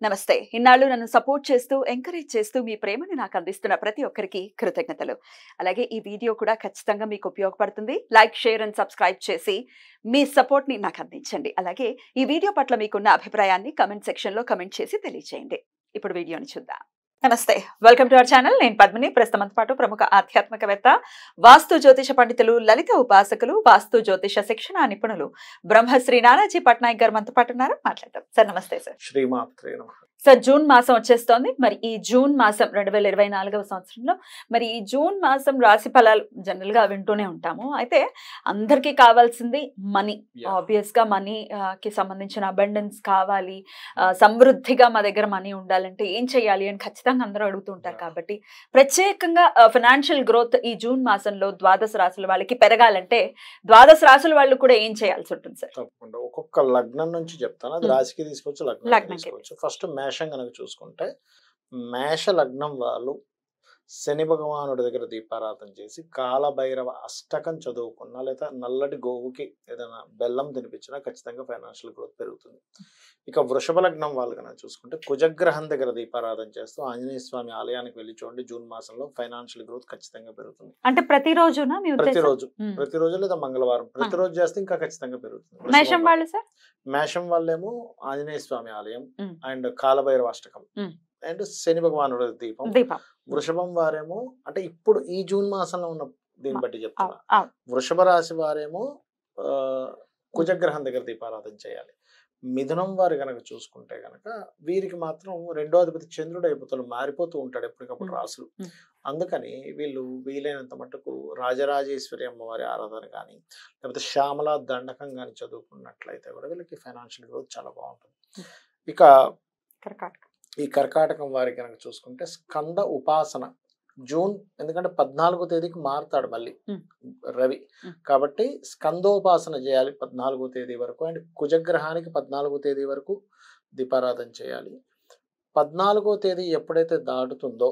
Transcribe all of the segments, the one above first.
నమస్తే. ఇన్నాళ్ళు నన్ను సపోర్ట్ చేస్తూ, ఎంకరేజ్ చేస్తూ మీ ప్రేమని నాకు అందిస్తున్న ప్రతి ఒక్కరికి కృతజ్ఞతలు. అలాగే ఈ వీడియో కూడా ఖచ్చితంగా మీకు ఉపయోగపడుతుంది. లైక్, షేర్ అండ్ సబ్స్క్రైబ్ చేసి మీ సపోర్ట్‌ని నాకు అందించండి. అలాగే ఈ వీడియో పట్ల మీకున్న అభిప్రాయాన్ని కామెంట్ సెక్షన్‌లో కామెంట్ చేసి తెలియజేయండి. ఇప్పుడు వీడియోని చూద్దాం. నమస్తే. Welcome to our channel. నేను పద్మిని. ప్రస్తుతంతో పాటు ప్రముఖ ఆధ్యాత్మికవేత్త, వాస్తు జ్యోతిష పండితులు, లలిత ఉపాసకులు, వాస్తు జ్యోతిష శిక్షణ నిపుణులు బ్రహ్మశ్రీ నానాజీ పట్నాయక్ గారు మనతో పాటు ఉన్నారు. మాట్లాడదాం. సార్ నమస్తే సార్. శ్రీమాత్రే నమః. సార్, జూన్ మాసం వచ్చేస్తోంది. మరి ఈ జూన్ మాసం 2024వ సంవత్సరంలో మరి ఈ జూన్ మాసం రాశి ఫలాలు జనరల్ గా వింటూనే ఉంటాము. అయితే అందరికీ కావాల్సింది మనీ. ఆబ్వియస్ గా మనీ కి సంబంధించిన అబండెన్స్ కావాలి, సమృద్ధిగా మా దగ్గర మనీ ఉండాలంటే ఏం చేయాలి అని ఖచ్చితంగా అందరూ అడుగుతూ ఉంటారు. కాబట్టి ప్రత్యేకంగా ఫైనాన్షియల్ గ్రోత్ ఈ జూన్ మాసంలో ద్వాదశ రాశుల వాళ్ళకి పెరగాలంటే ద్వాదశ రాశుల వాళ్ళు కూడా ఏం చేయాల్సి ఉంటుంది సార్? తప్పకుండా ఒక్కొక్క లగ్నం నుంచి చెప్తాను. అది రాశికి తీసుకోవచ్చు, లగ్నం తీసుకోవచ్చు. ఫస్ట్ మేషం కనుక చూసుకుంటే, మేష లగ్నం వాళ్ళు శని భగవానుడి దగ్గర దీపారాధన చేసి కాలభైరవ అష్టకం చదువుకున్నా లేదా నల్లటి గోవుకి ఏదైనా బెల్లం తినిపించినా ఖచ్చితంగా ఫైనాన్షియల్ గ్రోత్ పెరుగుతుంది. ఇక వృషభ లగ్నం వాళ్ళు కనుక చూసుకుంటే కుజగ్రహం దగ్గర దీపారాధన చేస్తూ ఆంజనేయ స్వామి ఆలయానికి వెళ్ళి చూడండి, జూన్ మాసంలో ఫైనాన్షియల్ గ్రోత్ ఖచ్చితంగా పెరుగుతుంది. అంటే ప్రతిరోజునా? ప్రతిరోజు లేదా మంగళవారం ప్రతిరోజు చేస్తే ఇంకా ఖచ్చితంగా పెరుగుతుంది. మేషం వాళ్ళు సార్? మేషం వాళ్ళేమో ఆంజనేయ స్వామి ఆలయం అండ్ కాలభైరవ అష్టకం అండ్ శని భగవానుడి దీపం. వృషభం వారేమో అంటే ఇప్పుడు ఈ జూన్ మాసంలో ఉన్న దీన్ని బట్టి చెప్తున్నా, వృషభ రాశి వారేమో కుజగ్రహం దగ్గర దీపారాధన చేయాలి. మిథునం వారు కనుక చూసుకుంటే గనక వీరికి మాత్రం రెండో అధిపతి చంద్రుడు అయిపోతాడు, మారిపోతూ ఉంటాడు ఎప్పటికప్పుడు రాసులు. అందుకని వీళ్ళు వీలైనంత మటుకు రాజరాజేశ్వరి అమ్మవారి ఆరాధన కానీ లేకపోతే శ్యామల దండకం కానీ చదువుకున్నట్లయితే కూడా వీళ్ళకి ఫైనాన్షియల్ గ్రోత్ చాలా బాగుంటుంది. ఇక ఈ కర్కాటకం వారికి కనుక చూసుకుంటే స్కంద ఉపాసన జూన్, ఎందుకంటే 14వ తేదీకి మారుతాడు మళ్ళీ రవి, కాబట్టి స్కందోపాసన చేయాలి 14వ తేదీ వరకు. అండ్ కుజగ్రహానికి 14వ తేదీ వరకు దీపారాధన చేయాలి. 14వ తేదీ ఎప్పుడైతే దాటుతుందో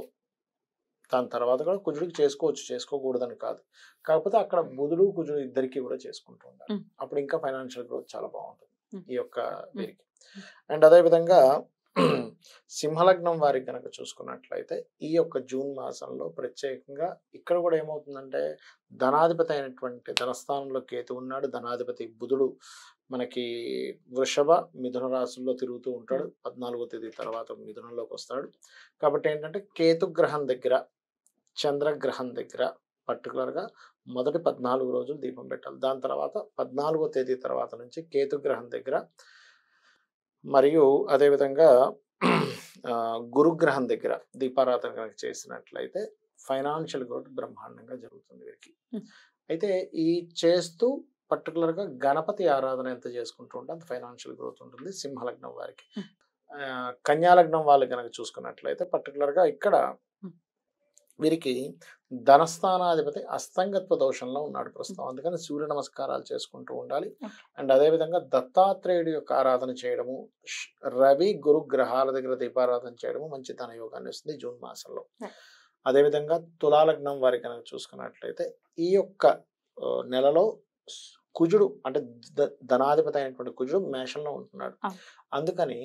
దాని తర్వాత కూడా కుజుడికి చేసుకోవచ్చు, చేసుకోకూడదని కాదు. కాకపోతే అక్కడ బుధుడు కుజుడు ఇద్దరికి కూడా చేసుకుంటూ ఉండాలి. అప్పుడు ఇంకా ఫైనాన్షియల్ గ్రోత్ చాలా బాగుంటుంది ఈ యొక్క వీరికి. అండ్ అదేవిధంగా సింహలగ్నం వారికి కనుక చూసుకున్నట్లయితే ఈ యొక్క జూన్ మాసంలో ప్రత్యేకంగా ఇక్కడ కూడా ఏమవుతుందంటే ధనాధిపతి అయినటువంటి ధనస్థానంలో కేతు ఉన్నాడు. ధనాధిపతి బుధుడు మనకి వృషభ మిథున రాశుల్లో తిరుగుతూ ఉంటాడు. 14వ తేదీ తర్వాత మిథునంలోకి వస్తాడు. కాబట్టి ఏంటంటే కేతు గ్రహం దగ్గర చంద్రగ్రహం దగ్గర పర్టికులర్గా మొదటి 14 రోజులు దీపం పెట్టాలి. దాని తర్వాత 14వ తేదీ తర్వాత నుంచి కేతు గ్రహం దగ్గర మరియు అదేవిధంగా గురుగ్రహం దగ్గర దీపారాధన కనుక చేసినట్లయితే ఫైనాన్షియల్ గ్రోత్ బ్రహ్మాండంగా జరుగుతుంది వీరికి. అయితే ఈ చేస్తూ పర్టికులర్గా గణపతి ఆరాధన ఎంత చేసుకుంటూ ఉంటే అంత ఫైనాన్షియల్ గ్రోత్ ఉంటుంది సింహలగ్నం వారికి. కన్యాలగ్నం వాళ్ళు కనుక చూసుకున్నట్లయితే పర్టికులర్గా ఇక్కడ వీరికి ధనస్థానాధిపతి అస్తంగత్వ దోషంలో ఉన్నాడు ప్రస్తుతం. అందుకని సూర్య నమస్కారాలు చేసుకుంటూ ఉండాలి. అండ్ అదేవిధంగా దత్తాత్రేయుడి యొక్క ఆరాధన చేయడము, రవి గురు గ్రహాల దగ్గర దీపారాధన చేయడము మంచి ధన యోగాన్ని ఇస్తుంది జూన్ మాసంలో. అదేవిధంగా తులాలగ్నం వారికి కనుక చూసుకున్నట్లయితే ఈ యొక్క నెలలో కుజుడు అంటే ధనాధిపతి అయినటువంటి కుజుడు మేషంలో ఉంటున్నాడు. అందుకని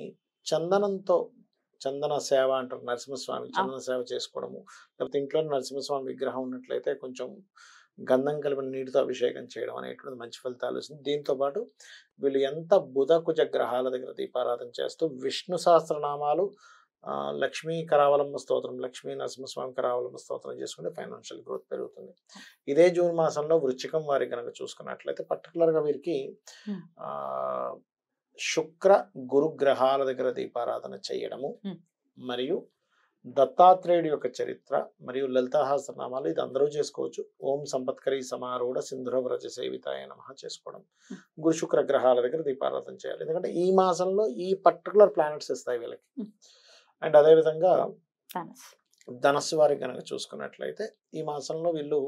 చందన సేవ అంటారు, నరసింహస్వామి చందన సేవ చేసుకోవడము, లేకపోతే ఇంట్లో నరసింహస్వామి విగ్రహం ఉన్నట్లయితే కొంచెం గంధం కలిపిన నీటితో అభిషేకం చేయడం అనేటువంటిది మంచి ఫలితాలు వస్తుంది. దీంతో పాటు వీళ్ళు ఎంత బుధ కుజ గ్రహాల దగ్గర దీపారాధన చేస్తూ విష్ణు సహస్రనామాలు, లక్ష్మీ కరావలంబ స్తోత్రం, లక్ష్మీ నరసింహస్వామి కరావలంబ స్తోత్రం చేసుకుంటే ఫైనాన్షియల్ గ్రోత్ పెరుగుతుంది. ఇదే జూన్ మాసంలో వృశ్చికం వారికి కనుక చూసుకున్నట్లయితే పర్టికులర్గా వీరికి శుక్ర గురు గ్రహాల దగ్గర దీపారాధన చేయడము మరియు దత్తాత్రేయుడి యొక్క చరిత్ర మరియు లలితాసహస్రనామాలు ఇది అందరూ చేసుకోవచ్చు. ఓం సంపత్కరీ సమారూఢ సింధురవ్రజ సేవితాయ నమః చేసుకోవడం. గురు శుక్ర గ్రహాల దగ్గర దీపారాధన చేయాలి, ఎందుకంటే ఈ మాసంలో ఈ పర్టికులర్ ప్లానెట్స్ ఇస్తాయి వీళ్ళకి. అండ్ అదేవిధంగా ధనస్సు వారికి కనుక చూసుకున్నట్లయితే ఈ మాసంలో వీళ్ళు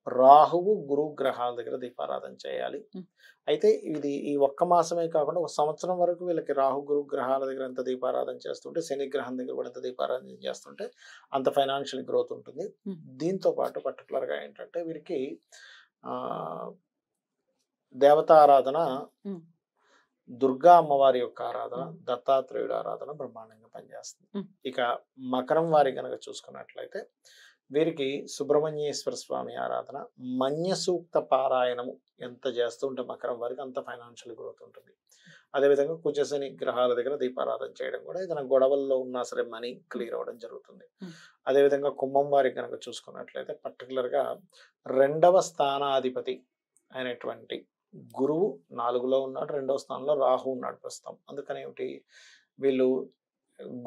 రాహువు గురు గ్రహాల దగ్గర దీపారాధన చేయాలి. అయితే ఇది ఈ ఒక్క మాసమే కాకుండా ఒక సంవత్సరం వరకు వీళ్ళకి రాహు గురు గ్రహాల దగ్గర ఎంత దీపారాధన చేస్తుంటే శని గ్రహం దగ్గర కూడా ఎంత దీపారాధన చేస్తుంటే అంత ఫైనాన్షియల్ గ్రోత్ ఉంటుంది. దీంతో పాటు పర్టికులర్గా ఏంటంటే వీరికి దేవతారాధన దుర్గా అమ్మవారి యొక్క ఆరాధన, దత్తాత్రేయుడు ఆరాధన బ్రహ్మాండంగా పనిచేస్తుంది. ఇక మకరం వారి కనుక చూసుకున్నట్లయితే వీరికి సుబ్రహ్మణ్యేశ్వర స్వామి ఆరాధన, మన్య సూక్త పారాయణము ఎంత చేస్తూ ఉంటే మకరం వారికి అంత ఫైనాన్షియల్ గ్రోత్ ఉంటుంది. అదేవిధంగా కుజశని గ్రహాల దగ్గర దీపారాధన చేయడం కూడా ఏదైనా గొడవల్లో ఉన్నా సరే మనీ క్లియర్ అవ్వడం జరుగుతుంది. అదేవిధంగా కుంభం వారికి కనుక చూసుకున్నట్లయితే పర్టికులర్గా 2వ స్థానాధిపతి అయినటువంటి గురువు 4లో ఉన్నాడు, 2వ స్థానంలో రాహు ఉన్నాడు ప్రస్తుతం. అందుకని ఏమిటి, వీళ్ళు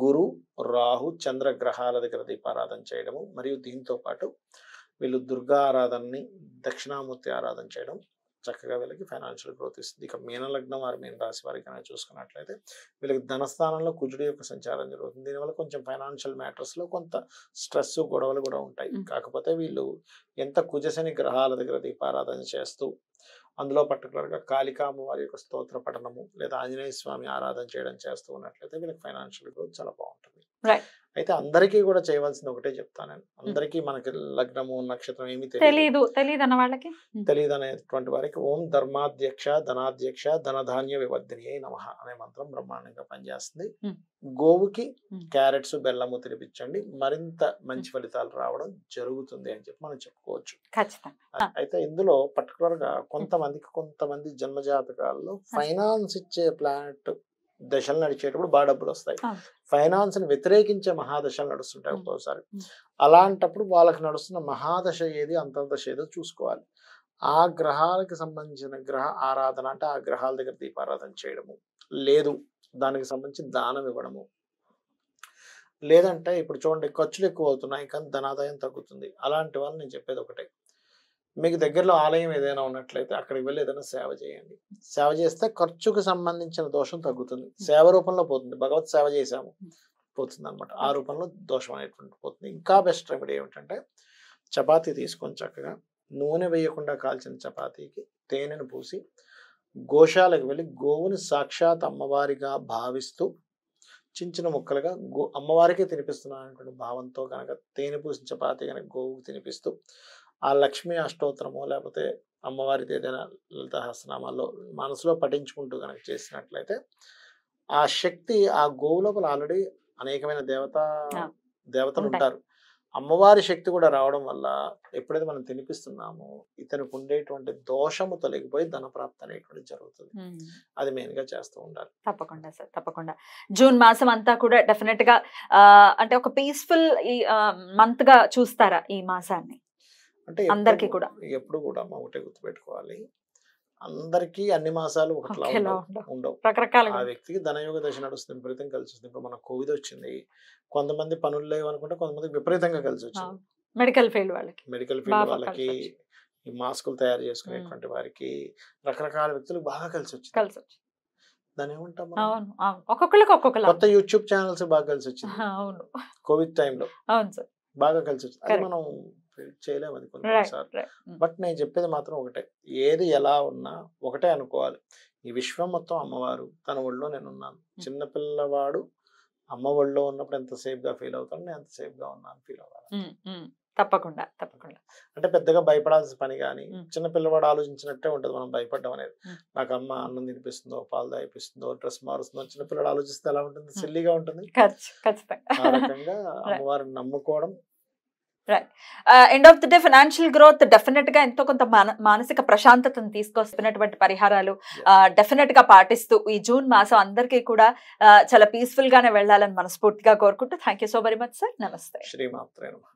గురు, రాహు, చంద్ర గ్రహాల దగ్గర దీపారాధన చేయడము, మరియు దీంతో పాటు వీళ్ళు దుర్గా ఆరాధనని, దక్షిణామూర్తి ఆరాధన చేయడం చక్కగా వీళ్ళకి ఫైనాన్షియల్ గ్రోత్ ఇస్తుంది. ఇక మీన లగ్నం వారి, మీన రాశి వారికి కనుక చూసుకున్నట్లయితే వీళ్ళకి ధనస్థానంలో కుజుడి యొక్క సంచారం జరుగుతుంది. దీనివల్ల కొంచెం ఫైనాన్షియల్ మ్యాటర్స్లో కొంత స్ట్రెస్, గొడవలు కూడా ఉంటాయి. కాకపోతే వీళ్ళు ఎంత కుజశని గ్రహాల దగ్గర దీపారాధన చేస్తూ అందులో పర్టికులర్గా కాళికా అమ్మవారి యొక్క స్తోత్ర పఠనము లేదా ఆంజనేయ స్వామి ఆరాధన చేయడం చేస్తూ ఉన్నట్లయితే వీళ్ళకి ఫైనాన్షియల్ గ్రోత్ చాలా బాగుంటుంది. అయితే అందరికీ కూడా చేయవలసింది ఒకటే చెప్తాను నేను, అందరికీ మనకి లగ్నము నక్షత్రం ఏమీ తెలియదు అన్న వాళ్ళకి, తెలియదు అనేటువంటి వారికి ఓం ధర్మాధ్యక్ష ధనాధ్యక్ష ధనధాన్య వివర్ధిని నమః అనే మంత్రం బ్రహ్మాండంగా పనిచేస్తుంది. గోవుకి క్యారెట్స్, బెల్లము తినిపించండి, మరింత మంచి ఫలితాలు రావడం జరుగుతుంది అని చెప్పి మనం చెప్పుకోవచ్చు. అయితే ఇందులో పర్టికులర్ గా కొంతమంది జన్మజాతకాల్లో ఫైనాన్స్ ఇచ్చే ప్లానెట్ దశలు నడిచేటప్పుడు బాగా డబ్బులు వస్తాయి. ఫైనాన్స్ ని వ్యతిరేకించే మహాదశలు నడుస్తుంటాయి ఒక్కోసారి. అలాంటప్పుడు వాళ్ళకి నడుస్తున్న మహాదశ ఏది, అంతర్దశ ఏదో చూసుకోవాలి. ఆ గ్రహాలకు సంబంధించిన గ్రహ ఆరాధన అంటే ఆ గ్రహాల దగ్గర దీపారాధన చేయడము, లేదు దానికి సంబంధించి దానం ఇవ్వడము, లేదంటే ఇప్పుడు చూడండి ఖర్చులు ఎక్కువ అవుతున్నాయి కానీ ధనాదాయం తగ్గుతుంది. అలాంటి వాళ్ళు నేను చెప్పేది ఒకటే, మీకు దగ్గరలో ఆలయం ఏదైనా ఉన్నట్లయితే అక్కడికి వెళ్ళి ఏదైనా సేవ చేయండి. సేవ చేస్తే ఖర్చుకు సంబంధించిన దోషం తగ్గుతుంది, సేవ రూపంలో పోతుంది. భగవత్ సేవ చేసాము పోతుంది అనమాట, ఆ రూపంలో దోషం అనేటువంటి పోతుంది. ఇంకా బెస్ట్ రెమెడీ ఏమిటంటే చపాతీ తీసుకొని చక్కగా నూనె వేయకుండా కాల్చిన చపాతీకి తేనెను పూసి గోశాలకు వెళ్ళి గోవుని సాక్షాత్ అమ్మవారిగా భావిస్తూ చిన్న ముక్కలుగా అమ్మవారికే తినిపిస్తున్నానటువంటి భావంతో కనుక తేనె పూసిన చపాతీ కనుక గోవుకు తినిపిస్తూ ఆ లక్ష్మీ అష్టోత్తరము లేకపోతే అమ్మవారిది ఏదైనా లలితాసహస్రనామాల్లో మనసులో పఠించుకుంటూ కనుక చేసినట్లయితే ఆ శక్తి ఆ గోవు లోపల ఆల్రెడీ అనేకమైన దేవతలు ఉంటారు. అమ్మవారి శక్తి కూడా రావడం వల్ల ఎప్పుడైతే మనం తినిపిస్తున్నామో ఇతనికి ఉండేటువంటి దోషము తొలగిపోయి ధన ప్రాప్తి అనేటువంటి జరుగుతుంది. అది మెయిన్ గా చేస్తూ ఉండాలి. తప్పకుండా సార్, తప్పకుండా. జూన్ మాసం అంతా కూడా డెఫినెట్ గా అంటే ఒక పీస్ఫుల్ మంత్ గా చూస్తారా ఈ మాసాన్ని? అంటే అందరికీ కూడా ఎప్పుడు కూడా ఒకటే గుర్తుపెట్టుకోవాలి, అందరికీ అన్ని మాసాలు ఒకట్లా ఉండవు. రకరకాల ఆ వ్యక్తికి ధనయోగ దశ నడుస్తుంది, విపరీతం కలిసి వస్తుంది. ఇప్పుడు మన కోవిడ్ వచ్చింది, కొంతమంది పనులు లేవు అనుకుంటే కొంతమంది విపరీతంగా కలిసి వచ్చింది. మెడికల్ ఫీల్డ్ వాళ్ళకి ఈ మాస్కులు తయారు చేసుకునేటువంటి వారికి రకరకాల వ్యక్తులకు బాగా కలిసి వచ్చింది. దాని ఏమంటాం, ఒక్కొక్కరికి ఒక్కొక్క కొత్త యూట్యూబ్ ఛానల్స్ బాగా కలిసి వచ్చింది కోవిడ్ టైంలో, బాగా కలిసి వచ్చింది. అది మనం చేయలేము అది కొన్నిసార్లు. బట్ నేను చెప్పేది మాత్రం ఒకటే, ఏది ఎలా ఉన్నా ఒకటే అనుకోవాలి, ఈ విశ్వం మొత్తం అమ్మవారు, తన ఒళ్ళో నేను ఉన్నాను. చిన్నపిల్లవాడు అమ్మ ఒళ్ళో ఉన్నప్పుడు ఎంత సేఫ్ గా ఫీల్ అవుతాడు, నేను ఎంత సేఫ్ గా ఉన్నాను ఫీల్ అవ్వాలి. తప్పకుండా. అంటే పెద్దగా భయపడాల్సిన పని కానీ, చిన్న పిల్లవాడు ఆలోచించినట్టే ఉంటది మనం భయపడడం అనేది. నాకు అమ్మ అన్నం తినిపిస్తుందో, పాలు తాగిపిస్తుందో, డ్రెస్ మారుస్తుందో, చిన్నపిల్లడు ఆలోచిస్తే ఎలా ఉంటుంది, సిల్లీగా ఉంటుంది. ఆ రకంగా అమ్మవారిని నమ్ముకోవడం. End of the day financial growth definite గా ఎంతో కొంత మానసిక ప్రశాంతతను తీసుకొస్తున్నటువంటి పరిహారాలు డెఫినెట్ గా పాటిస్తూ ఈ జూన్ మాసం అందరికీ కూడా చాలా పీస్ఫుల్ గానే వెళ్ళాలని మనస్ఫూర్తిగా కోరుకుంటూ thank you so very much sir. నమస్తే. శ్రీమాత్రే నమః.